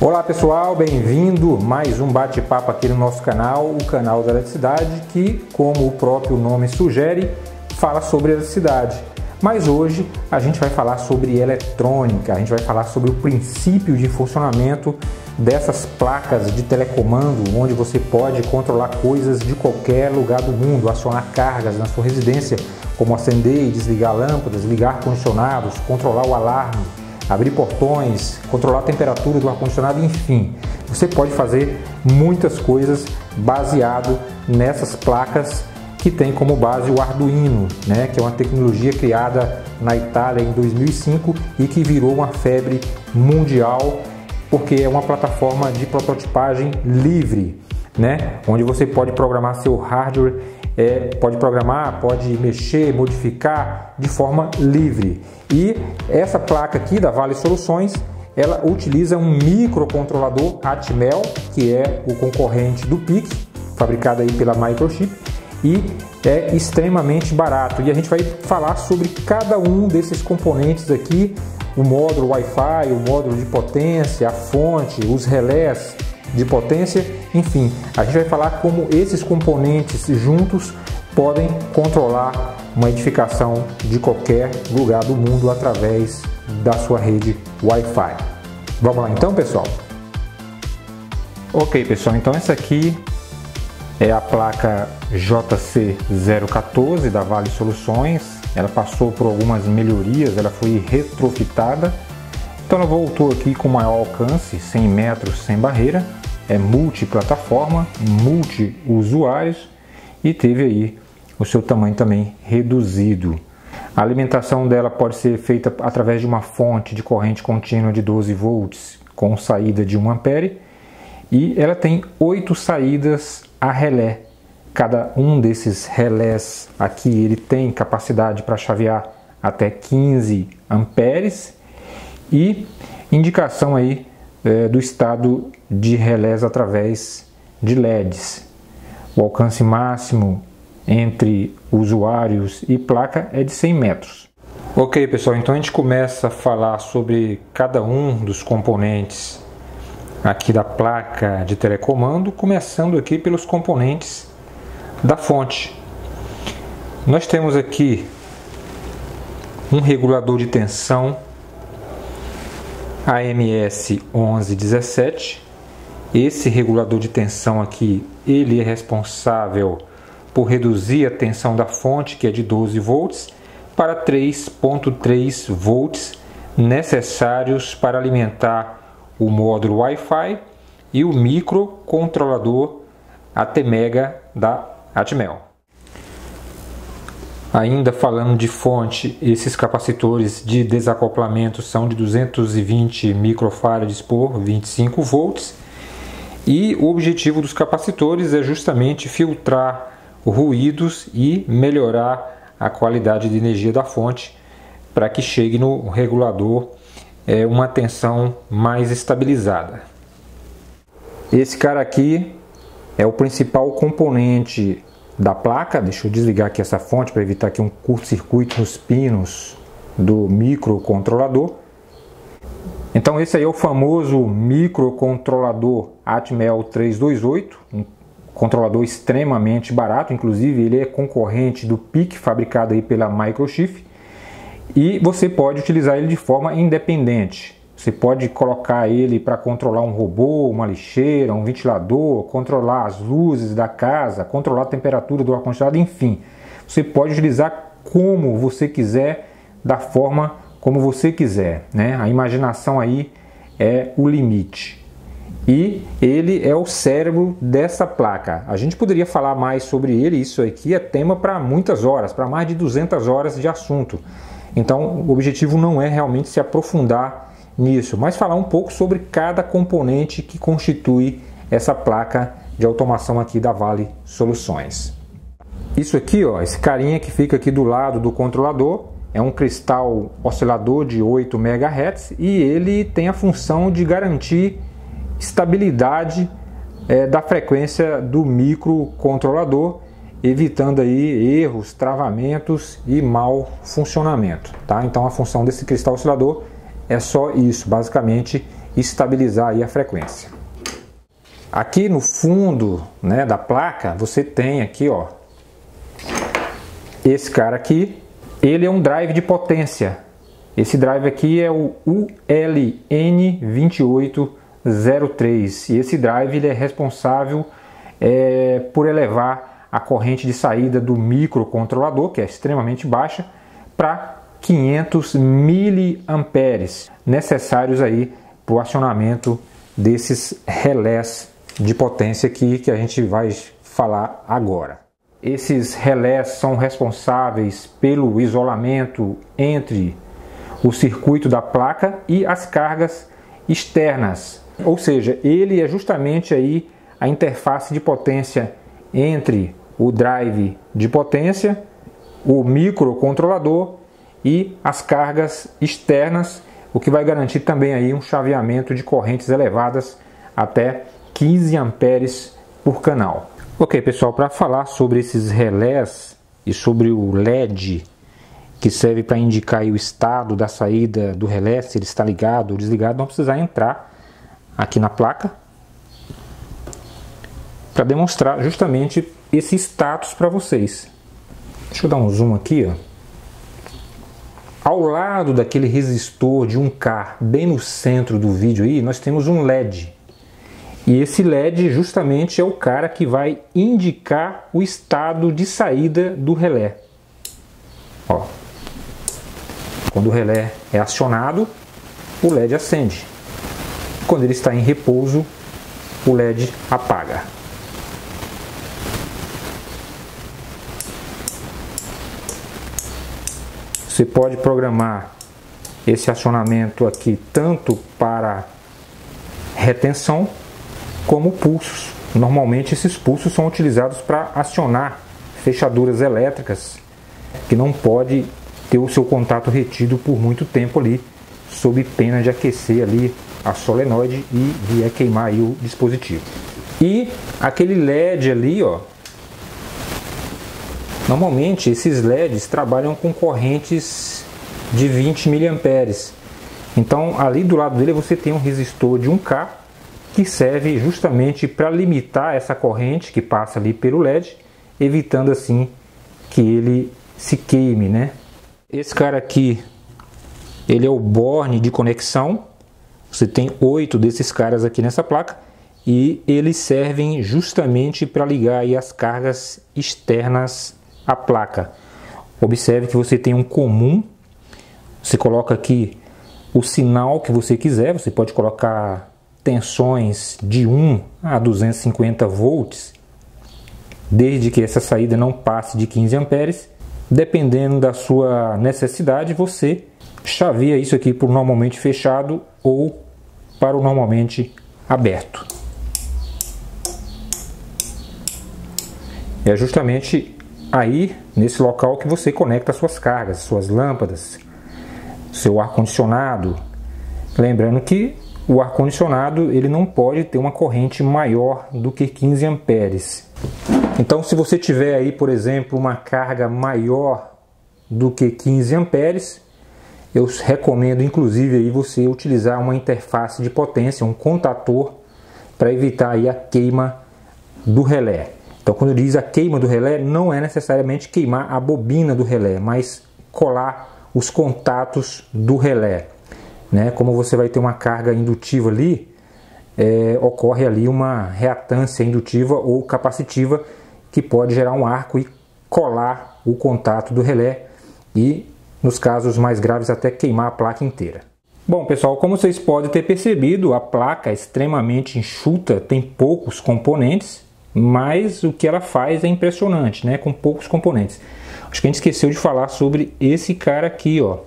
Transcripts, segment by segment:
Olá pessoal, bem-vindo a mais um bate-papo aqui no nosso canal, o canal da eletricidade, que, como o próprio nome sugere, fala sobre eletricidade. Mas hoje a gente vai falar sobre eletrônica, a gente vai falar sobre o princípio de funcionamento dessas placas de telecomando, onde você pode controlar coisas de qualquer lugar do mundo, acionar cargas na sua residência, como acender e desligar lâmpadas, ligar ar-condicionados, controlar o alarme, abrir portões, controlar a temperatura do ar-condicionado, enfim. Você pode fazer muitas coisas baseado nessas placas que tem como base o Arduino, né, que é uma tecnologia criada na Itália em 2005 e que virou uma febre mundial porque é uma plataforma de prototipagem livre, né, onde você pode programar seu hardware, pode programar, pode mexer, modificar de forma livre. E essa placa aqui da Vale Soluções, ela utiliza um microcontrolador Atmel, que é o concorrente do PIC, fabricado aí pela Microchip, e é extremamente barato. E a gente vai falar sobre cada um desses componentes aqui, o módulo Wi-Fi, o módulo de potência, a fonte, os relés de potência, enfim, a gente vai falar como esses componentes juntos podem controlar uma edificação de qualquer lugar do mundo através da sua rede Wi-Fi. Vamos lá então, pessoal? Ok, pessoal, então essa aqui é a placa JC014 da Vale Soluções. Ela passou por algumas melhorias, ela foi retrofitada. Então ela voltou aqui com maior alcance, 100 metros sem barreira, é multiplataforma, multi-usuários e teve aí o seu tamanho também reduzido. A alimentação dela pode ser feita através de uma fonte de corrente contínua de 12 volts com saída de 1 ampere e ela tem 8 saídas a relé. Cada um desses relés aqui ele tem capacidade para chavear até 15 amperes e indicação aí do estado de relés através de LEDs. O alcance máximo entre usuários e placa é de 100 metros. Ok, pessoal, então a gente começa a falar sobre cada um dos componentes aqui da placa de telecomando, começando aqui pelos componentes da fonte. Nós temos aqui um regulador de tensão AMS 1117. Esse regulador de tensão aqui, ele é responsável por reduzir a tensão da fonte, que é de 12 volts, para 3.3 volts necessários para alimentar o módulo Wi-Fi e o microcontrolador ATmega da Atmel. Ainda falando de fonte, esses capacitores de desacoplamento são de 220 microfarads por 25 volts e o objetivo dos capacitores é justamente filtrar ruídos e melhorar a qualidade de energia da fonte para que chegue no regulador uma tensão mais estabilizada. Esse cara aqui é o principal componente da placa. Deixa eu desligar aqui essa fonte para evitar aqui um curto-circuito nos pinos do microcontrolador. Então esse aí é o famoso microcontrolador Atmel 328, um controlador extremamente barato, inclusive ele é concorrente do PIC, fabricado aí pela Microchip, e você pode utilizar ele de forma independente. Você pode colocar ele para controlar um robô, uma lixeira, um ventilador, controlar as luzes da casa, controlar a temperatura do ar-condicionado, enfim. Você pode utilizar como você quiser, da forma como você quiser, né? A imaginação aí é o limite. E ele é o cérebro dessa placa. A gente poderia falar mais sobre ele, isso aqui é tema para muitas horas, para mais de 200 horas de assunto. Então o objetivo não é realmente se aprofundar nisso, mas falar um pouco sobre cada componente que constitui essa placa de automação aqui da Vale Soluções. Isso aqui, ó, esse carinha que fica aqui do lado do controlador, é um cristal oscilador de 8 MHz e ele tem a função de garantir estabilidade da frequência do microcontrolador, evitando aí erros, travamentos e mau funcionamento, tá? Então a função desse cristal oscilador é só isso, basicamente estabilizar aí a frequência. Aqui no fundo, né, da placa, você tem aqui, ó, esse cara aqui, ele é um drive de potência. Esse drive aqui é o ULN2803 e esse drive ele é responsável por elevar a corrente de saída do microcontrolador, que é extremamente baixa, para 500 miliamperes, necessários aí para o acionamento desses relés de potência aqui que a gente vai falar agora. Esses relés são responsáveis pelo isolamento entre o circuito da placa e as cargas externas. Ou seja, ele é justamente aí a interface de potência entre o drive de potência, o microcontrolador e as cargas externas, o que vai garantir também aí um chaveamento de correntes elevadas até 15 amperes por canal. Ok, pessoal, para falar sobre esses relés e sobre o LED que serve para indicar aí o estado da saída do relé, se ele está ligado ou desligado, vamos precisar entrar aqui na placa para demonstrar justamente esse status para vocês. Deixa eu dar um zoom aqui, ó. Ao lado daquele resistor de 1K, bem no centro do vídeo aí, nós temos um LED. E esse LED justamente é o cara que vai indicar o estado de saída do relé. Ó. Quando o relé é acionado, o LED acende. Quando ele está em repouso, o LED apaga. Você pode programar esse acionamento aqui tanto para retenção como pulsos. Normalmente esses pulsos são utilizados para acionar fechaduras elétricas que não pode ter o seu contato retido por muito tempo ali, sob pena de aquecer ali a solenoide e vier queimar aí o dispositivo. E aquele LED ali, ó, normalmente esses LEDs trabalham com correntes de 20 miliamperes. Então ali do lado dele você tem um resistor de 1K que serve justamente para limitar essa corrente que passa ali pelo LED, evitando assim que ele se queime, né? Esse cara aqui, ele é o borne de conexão. Você tem 8 desses caras aqui nessa placa e eles servem justamente para ligar aí as cargas externas à placa. Observe que você tem um comum. Você coloca aqui o sinal que você quiser. Você pode colocar tensões de 1 a 250 volts, desde que essa saída não passe de 15 amperes. Dependendo da sua necessidade, você chaveia isso aqui para o normalmente fechado ou para o normalmente aberto. É justamente aí, nesse local, que você conecta suas cargas, suas lâmpadas, seu ar-condicionado. Lembrando que o ar-condicionado ele não pode ter uma corrente maior do que 15 amperes. Então, se você tiver aí, por exemplo, uma carga maior do que 15 amperes, eu recomendo inclusive aí você utilizar uma interface de potência, um contator, para evitar aí a queima do relé. Então, quando diz a queima do relé, não é necessariamente queimar a bobina do relé, mas colar os contatos do relé, né? Como você vai ter uma carga indutiva ali, ocorre ali uma reatância indutiva ou capacitiva que pode gerar um arco e colar o contato do relé e, nos casos mais graves, até queimar a placa inteira. Bom, pessoal, como vocês podem ter percebido, a placa é extremamente enxuta, tem poucos componentes, mas o que ela faz é impressionante, né? Com poucos componentes. Acho que a gente esqueceu de falar sobre esse cara aqui, ó.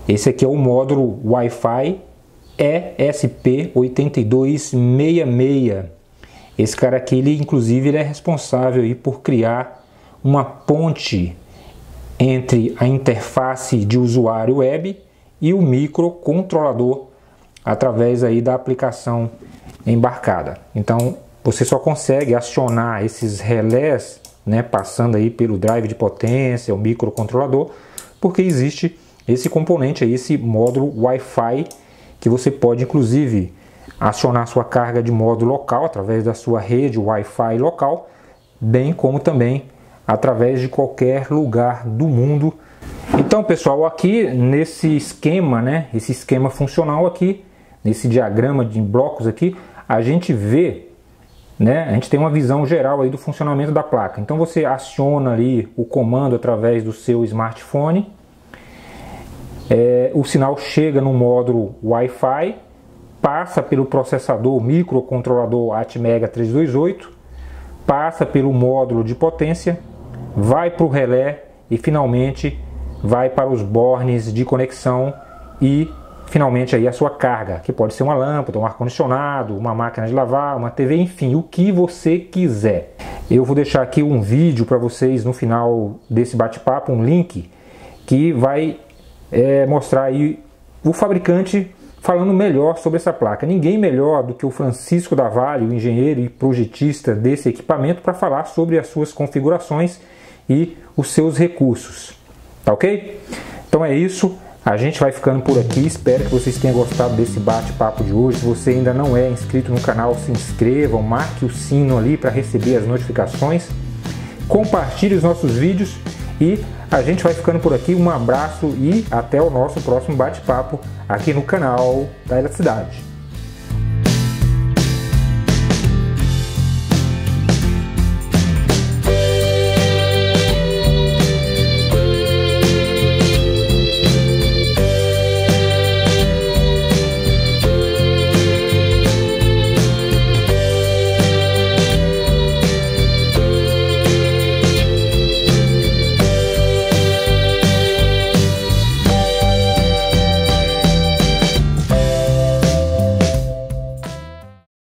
Esse aqui é o módulo Wi-Fi ESP8266. Esse cara aqui, ele inclusive ele é responsável aí por criar uma ponte entre a interface de usuário web e o microcontrolador através aí da aplicação embarcada. Então você só consegue acionar esses relés, né, passando aí pelo drive de potência, o microcontrolador, porque existe esse componente aí, esse módulo Wi-Fi, que você pode inclusive acionar sua carga de modo local através da sua rede Wi-Fi local, bem como também através de qualquer lugar do mundo. Então, pessoal, aqui nesse esquema, né, esse esquema funcional aqui, nesse diagrama de blocos aqui, a gente vê, né, a gente tem uma visão geral aí do funcionamento da placa. Então você aciona ali o comando através do seu smartphone, o sinal chega no módulo Wi-Fi, passa pelo processador microcontrolador Atmega 328, passa pelo módulo de potência, vai para o relé e finalmente vai para os bornes de conexão e finalmente aí a sua carga, que pode ser uma lâmpada, um ar-condicionado, uma máquina de lavar, uma TV, enfim, o que você quiser. Eu vou deixar aqui um vídeo para vocês no final desse bate-papo, um link que vai mostrar aí o fabricante falando melhor sobre essa placa. Ninguém melhor do que o Francisco da Vale, o engenheiro e projetista desse equipamento, para falar sobre as suas configurações e os seus recursos. Tá ok? Então é isso. A gente vai ficando por aqui. Espero que vocês tenham gostado desse bate-papo de hoje. Se você ainda não é inscrito no canal, se inscreva, marque o sino ali para receber as notificações. Compartilhe os nossos vídeos e a gente vai ficando por aqui. Um abraço e até o nosso próximo bate-papo aqui no canal da Eletricidade.